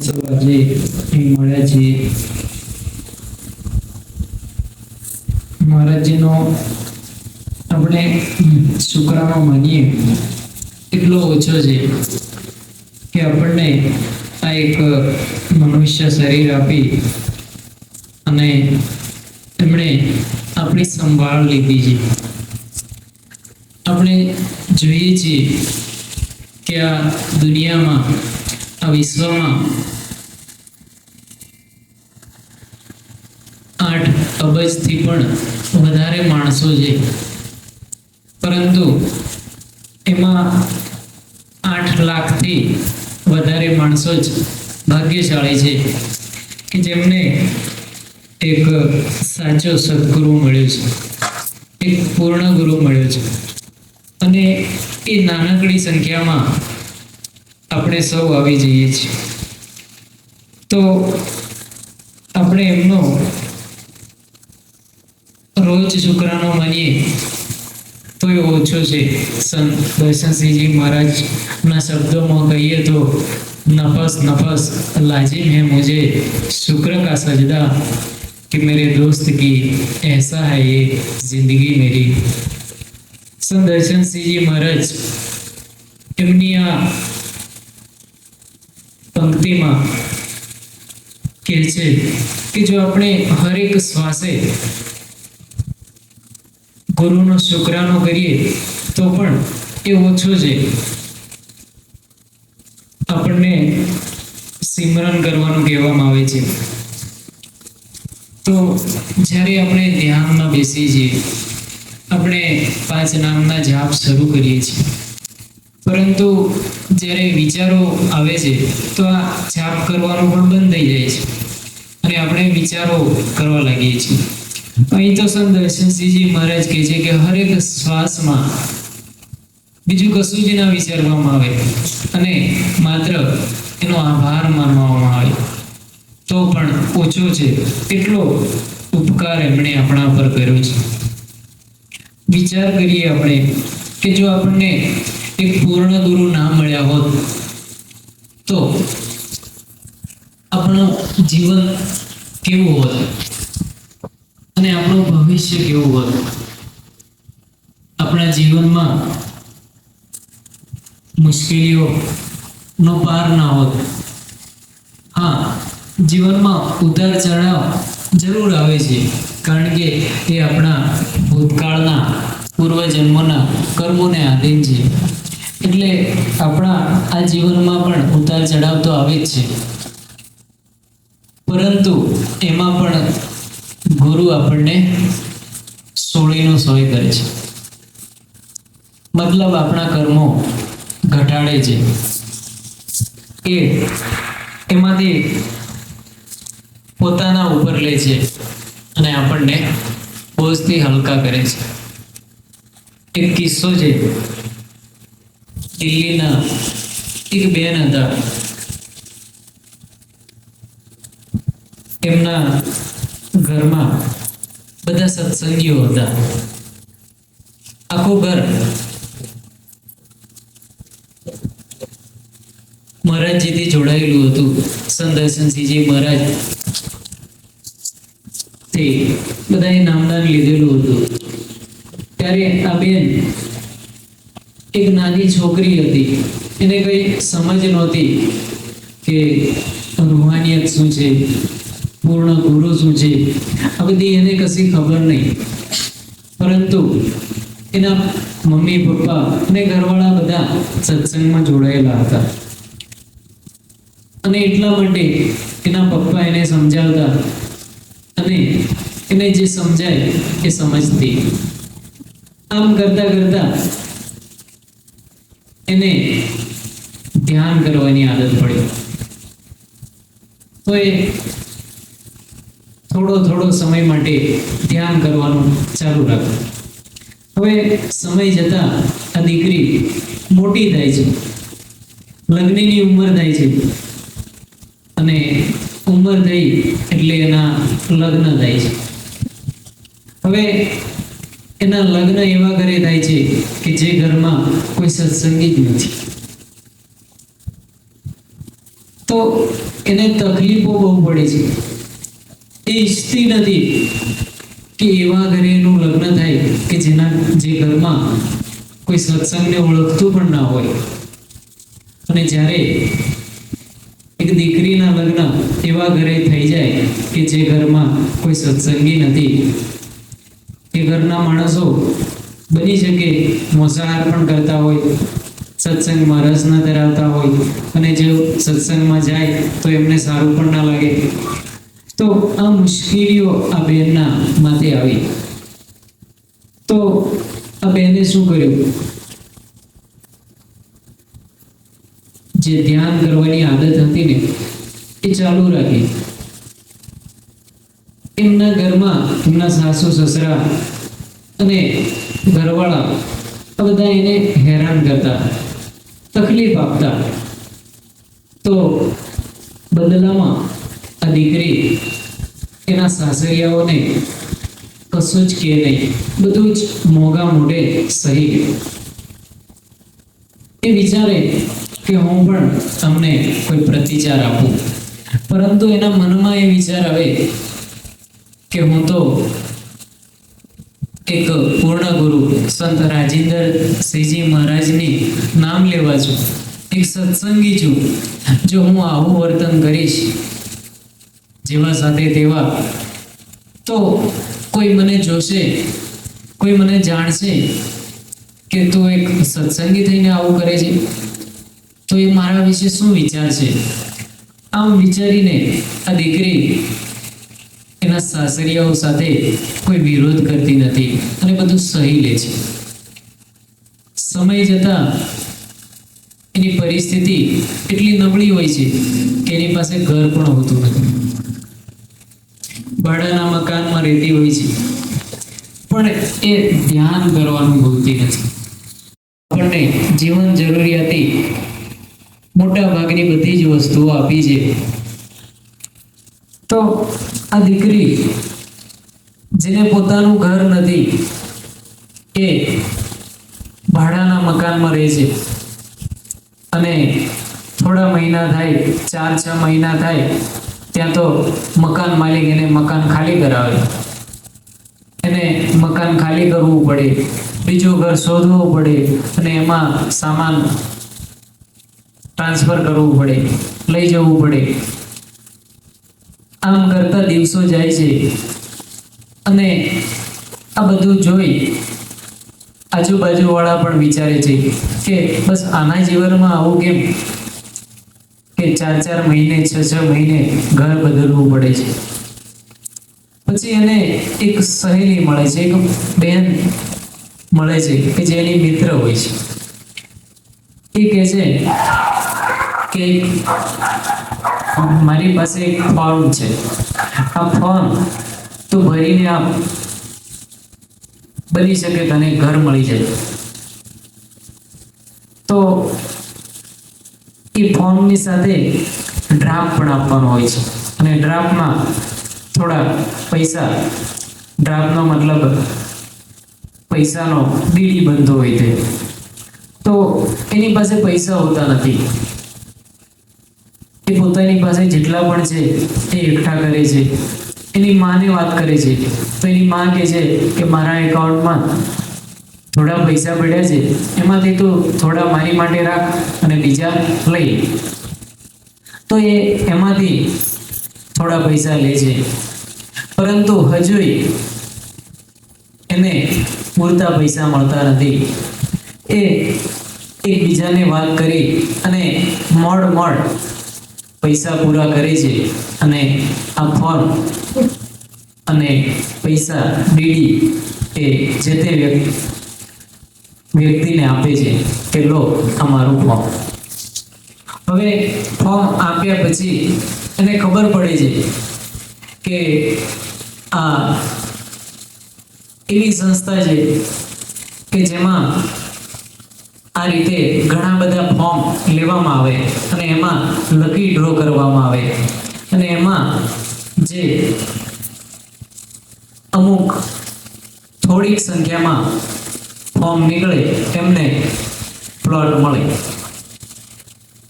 આજે અહીં મળ્યા છીએ. મહારાજજીનો આપણે શુક્રાણો માનીએ એટલો ઓછો છે કે આપણને આ એક મનુષ્ય શરીર આપી અને એમણે આપણી સંભાળ લીધી છે. આપણે જોઈએ છીએ કે આ દુનિયામાં, આ વિશ્વમાં 8 અબજથી પણ વધારે માણસો છે, પરંતુ એમાં 8 લાખથી વધારે માણસો જ ભાગ્યશાળી છે કે જેમને એક સાચો સદગુરુ મળ્યો છે, એક પૂર્ણ ગુરુ મળ્યો છે. અને એ નાનકડી સંખ્યામાં આપણે સૌ આવી જઈએ છીએ. તો આપણે એમનો રોજ શુક્રાણો માનીએ તો એ ઓછો છે. સંત દર્શનસિંહજી મહારાજના શબ્દોમાં કહીએ તો नफस नफस लाजिम है मुझे शुक्र का सजदा कि मेरे दोस्त की ऐसा है ये जिंदगी मेरी. संत दर्शन सिंह जी महाराज એમની આ પંક્તિમાં કહે છે કે જો આપણે હરેક શ્વાસે ગુરુનો શુક્રાણો કરીએ તો પણ એ ઓછો છે. આપણને સિમરન કરવાનું કહેવામાં આવે છે. તો જ્યારે આપણે ધ્યાનમાં બેસીએ છીએ, આપણે 5 નામના જાપ શરૂ કરીએ છીએ, પરંતુ જ્યારે વિચારો આવે છે તો આ જાપ કરવાનું પણ બંધ થઈ જાય છે અને આપણે વિચારો કરવા લાગીએ છીએ. અહીં તો સંત દર્શનસિંહજી મહારાજ કહે છે કે હરેક શ્વાસમાં બીજું કશું જ ના વિચારવામાં આવે અને માત્ર એનો આભાર માનવામાં આવે તો પણ ઓછો છે. એટલો ઉપકાર એમણે આપણા પર કર્યો છે. વિચાર કરીએ આપણે કે જો આપણને એક પૂર્ણ ગુરુ ના મળ્યા હોત તો આપણું જીવન કેવું હોત અને આપણું ભવિષ્ય કેવું હોત. આપણા જીવનમાં મુશ્કેલીઓનો પાર ના હોત. હા, જીવનમાં ઉતાર ચઢાવ જરૂર આવે છે, કારણ કે એ આપણા ભૂતકાળના પૂર્વજન્મોના કર્મોને આધીન છે. એટલે આપણા આ જીવનમાં પણ ઉતાર ચઢાવ તો આવે જ છે, પરંતુ એમાં પણ ગુરુ આપણને સોળીનો સોય કરે છે. મતલબ આપણા કર્મો ઘટાડે છે. એમાંથી પોતાના ઉપર લે છે અને આપણને બોજથી હલકા કરે છે. એક કિસ્સો છે. દિલ્હીના એક બેન હતા. એમના ઘરમાં બધા સત્સંગીઓ હતા. આખું ઘર મહારાજજીથી જોડાયેલું હતું. સંત દર્શનસિંહજી મહારાજ તે બધાએ નામદાન લીધેલું હતું. ત્યારે આ બેન એક નાની છોકરી હતી. એને કઈ સમજ નહોતી કે રૂહાનિયત શું છે, પૂર્ણ ગુરુ શું છે. આ બધી એને કશી ખબર નહીં, પરંતુ એના મમ્મી પપ્પા અને ઘરવાળા બધા સત્સંગમાં જોડાયેલા હતા અને એટલા માટે એના પપ્પા એને સમજાવતા અને એને જે સમજાય એ સમજતી. આમ કરતા કરતા એને ધ્યાન કરવાની આદત પડી. તો એ થોડો સમય માટે ધ્યાન કરવાનું ચાલુ રાખ્યું. હવે સમય જતા આ દીકરી મોટી થાય છે, લગ્નની ઉંમર થાય છે અને ઉંમર થઈ એટલે એના લગ્ન થાય છે. હવે એના લગ્ન એવા ઘરે થાય છે કે જે ઘરમાં કોઈ સત્સંગી જ નથી. તો એને તકલીફો બહુ પડે છે. એ ઈચ્છતી નથી કે એવા ઘરે એનું લગ્ન થાય કે જે ઘરમાં કોઈ સત્સંગને ઓળખતું પણ ના હોય. અને જ્યારે એક દીકરીના લગ્ન એવા ઘરે થઈ જાય કે જે ઘરમાં કોઈ સત્સંગી નથી, એ ઘરના માણસો બની શકે મોસાહાર પણ કરતા હોય, સત્સંગમાં રસ ન ધરાવતા હોય, અને જો સત્સંગમાં જાય તો એમને સારું પણ ના લાગે. તો આ મુશ્કેલીઓ આ બહેનના માથે આવી. તો આ બહેને શું કર્યું? જે ધ્યાન કરવાની આદત હતી ને એ ચાલુ રાખી. એમના ઘરમાં એમના સાસુ સસરા અને ઘરવાળા આ બધા એને હેરાન કરતા, તકલીફ આપતા. તો બદલામાં આ દીકરી એના સાસરિયાઓને કશું જ કહે નહીં, બધું જ મોંઘા મોઢે સહી ગયું. એ વિચારે કે હું પણ તમને કોઈ પ્રતિચાર આપું, પરંતુ એના મનમાં એ વિચાર આવે કે હું તો એક પૂર્ણ ગુરુ સંત રાજેન્દ્ર સિંહજી મહારાજની નામ લેવા છું, એક સત્સંગી છું. જો હું આવું વર્તન કરીશ જેવા સાથે તેવા, તો કોઈ મને જોશે, કોઈ મને જાણશે કે તું એક સત્સંગી થઈને આવું કરે છે, તો એ મારા વિશે શું વિચારશે? આમ વિચારીને આ દીકરી એના સાસરિયાઓ સાથે કોઈ વિરોધ કરતી નથી અને બધું સહી લે છે. સમય જતા એની પરિસ્થિતિ એટલી નબળી હોય છે કે એની પાસે ઘર પણ હોતું નથી, ભાડાના મકાનમાં રહેતી હોય છે, પણ એ ધ્યાન કરવાનું ભૂલતી નથી. આપણને જીવન જરૂરિયાતી મોટા ભાગની બધી જ વસ્તુઓ આપી છે. તો આ દીકરી જેને પોતાનું ઘર નથી, એ ભાડાના મકાનમાં રહે છે, અને થોડા મહિના થાય, 4-6 મહિના થાય ત્યાં તો મકાન માલિક એને મકાન ખાલી કરાવે. એને મકાન ખાલી કરવું પડે, બીજું ઘર શોધવું પડે, અને એમાં સામાન ટ્રાન્સફર કરવું પડે, લઈ જવું પડે. આમ કરતા દિવસો જાય છે, અને આ બધું જોઈ આજુબાજુ વાળા પણ વિચારે છે કે બસ આના જીવનમાં આવું કેમ કે 4-4 મહિને 6-6 મહિને ઘર બદલવું પડે છે. પછી એને એક સહેલી મળે છે, એક બેન મળે છે કે જે એની મિત્ર હોય છે. એ કહે છે કે મારી પાસે એક ફોર્મ છે, આ ફોર્મ તું ભરીને આપ, બની શકે તને ઘર મળી જાય. તો એ ફોર્મની સાથે ડ્રાફ્ટ પણ આપવાનો હોય છે, અને ડ્રાફ્ટમાં થોડા પૈસા, ડ્રાફ્ટનો મતલબ પૈસાનો ડીડી બનતો હોય છે. તો એની પાસે પૈસા હોતા નથી. એ પોતાની પાસે જેટલા પણ છે એ એકઠા કરે છે, એની માને વાત કરે છે. તો એની માં કહે છે કે મારા એકાઉન્ટમાં થોડા પૈસા પડ્યા છે, એમાંથી તું થોડા મારી માટે રાખ અને બીજા લઈ. તો એ એમાંથી થોડા પૈસા લે છે, પરંતુ હજુય એને પૂરતા પૈસા મળતા નથી. એ એકબીજાને વાત કરી અને મોડ પૈસા પૂરા કરે છે, અને આ ફોર્મ અને પૈસા ડીડી એ જે તે વ્યક્તિને આપે છે કે લો અમારું ફોર્મ. હવે ફોર્મ આપ્યા પછી એને ખબર પડે છે કે આ એવી સંસ્થા છે કે જેમાં આ રીતે ઘણા બધા ફોર્મ લેવામાં આવે, અને એમાં લકી ડ્રો કરવામાં આવે, અને એમાં જે અમુક થોડીક સંખ્યામાં ફોર્મ નીકળે એમને પ્લોટ મળે.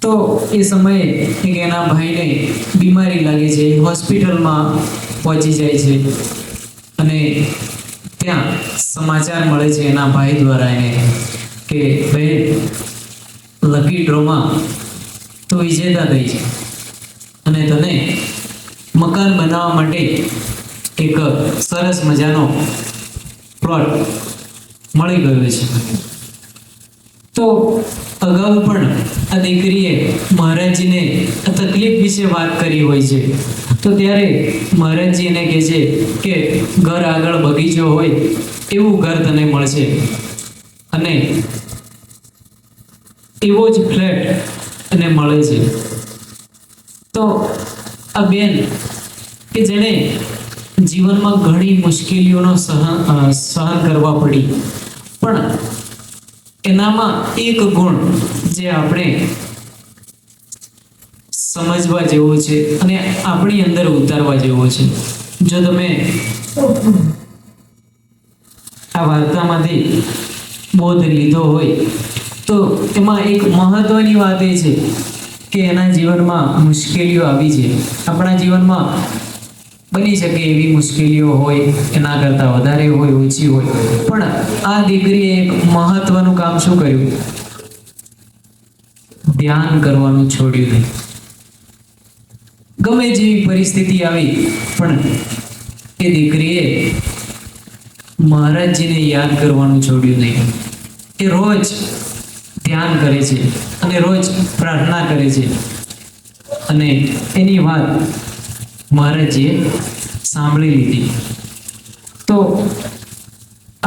તો એ સમયે એક એના ભાઈને બીમારી લાગે છે, હોસ્પિટલમાં પહોંચી જાય છે અને ત્યાં સમાચાર મળે છે એના ભાઈ દ્વારા એને કે ભાઈ લકી ડ્રોમાં તો વિજેતા થઈ છે અને તને મકાન બનાવવા માટે એક સરસ મજાનો પ્લોટ મળી ગયો છે. તો અગાઉ પણ આ દીકરીએ મહારાજજીને આ તકલીફ વિશે વાત કરી હોય છે. તો ત્યારે મહારાજજી એને કહે છે કે ઘર આગળ બગીચો હોય એવું ઘર તને મળશે અને એવો જ ફ્લેટ એને મળે છે. તો આ બેન કે જેણે જીવનમાં ઘણી મુશ્કેલીઓનો સહન કરવા પડી, પણ એનામાં એક ગુણ જે આપણે સમજવા જેવો છે અને આપણી અંદર ઉતારવા જેવો છે. જો તમે આ વાર્તામાંથી બોધ લીધો હોય તો એમાં એક મહત્વની વાત એ છે કે એના જીવનમાં મુશ્કેલીઓ આવી છે. આપણા જીવનમાં બની શકે એવી મુશ્કેલીઓ હોય, એના કરતાં વધારે હોય, ઓછી હોય, પણ આ દીકરીએ એક મહત્વનું કામ શું કર્યું? ધ્યાન કરવાનું છોડ્યું નહીં. ગમે જેવી પરિસ્થિતિ આવી પણ એ દીકરીએ મહારાજજીને યાદ કરવાનું છોડ્યું નહીં. એ રોજ ધ્યાન કરે છે અને રોજ પ્રાર્થના કરે છે અને એની વાત મહારાજજીએ સાંભળી લીધી. તો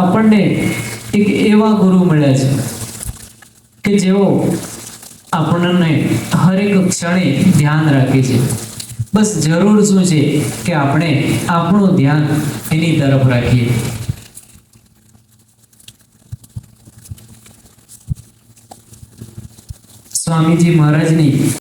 આપણને એક એવા ગુરુ મળ્યા છે કે જેઓ આપણને હરેક ક્ષણે ધ્યાન રાખે છે. બસ જરૂર શું છે કે આપણે આપણું ધ્યાન એની તરફ રાખીએ. સ્વામીજી મહારાજની